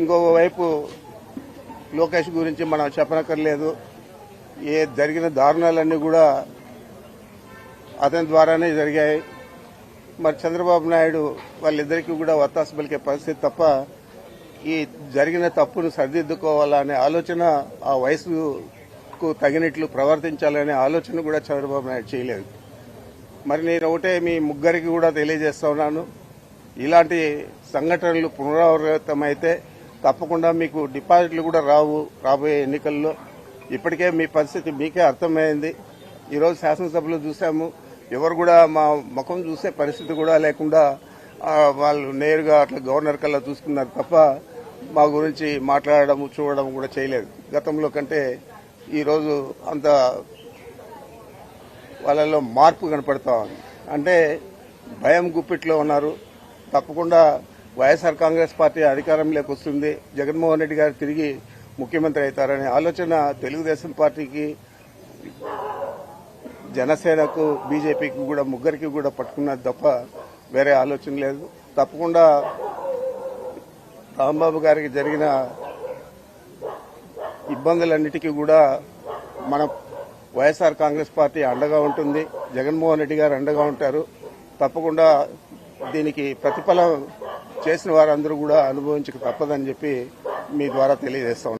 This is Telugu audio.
ఇంకోవైపు లోకేష్ గురించి మనం చెప్పనక్కర్లేదు. జరిగిన దారుణాలన్నీ కూడా అతని ద్వారానే జరిగాయి. మరి చంద్రబాబు నాయుడు వాళ్ళిద్దరికీ కూడా వత్తాసు పలికే పరిస్థితి తప్ప ఈ జరిగిన తప్పును సరిదిద్దుకోవాలనే ఆలోచన, ఆ వయసుకు తగినట్లు ప్రవర్తించాలనే ఆలోచన కూడా చంద్రబాబు నాయుడు చేయలేదు. మరి నేను ఒకటే మీ ముగ్గురికి కూడా తెలియజేస్తా ఉన్నాను, ఇలాంటి సంఘటనలు పునరావృతమైతే తప్పకుండా మీకు డిపాజిట్లు కూడా రాబోయే ఎన్నికల్లో. ఇప్పటికే మీ పరిస్థితి మీకే అర్థమైంది. ఈరోజు శాసనసభలో చూశాము, ఎవరు కూడా మా ముఖం చూసే పరిస్థితి కూడా లేకుండా వాళ్ళు నేరుగా అట్లా గవర్నర్ కల్లా చూసుకున్నారు తప్ప మా గురించి మాట్లాడడం చూడడం కూడా చేయలేదు. గతంలో కంటే ఈరోజు అంత వాళ్ళలో మార్పు కనపడతా ఉంది. అంటే భయం గుప్పిట్లో ఉన్నారు. తప్పకుండా వైఎస్ఆర్ కాంగ్రెస్ పార్టీ అధికారంలోకి వస్తుంది, జగన్మోహన్ రెడ్డి గారు తిరిగి ముఖ్యమంత్రి అవుతారనే ఆలోచన తెలుగుదేశం పార్టీకి, జనసేనకు, బీజేపీకి కూడా ముగ్గురికి కూడా పట్టుకున్నది తప్ప వేరే ఆలోచన లేదు. తప్పకుండా రాంబాబు గారికి జరిగిన ఇబ్బందులన్నిటికీ కూడా మన వైఎస్ఆర్ కాంగ్రెస్ పార్టీ అండగా ఉంటుంది, జగన్మోహన్ రెడ్డి గారు అండగా ఉంటారు. తప్పకుండా దీనికి ప్రతిఫలం చేసిన వారందరూ కూడా అనుభవించక తప్పదని చెప్పి మీ ద్వారా తెలియజేస్తాం.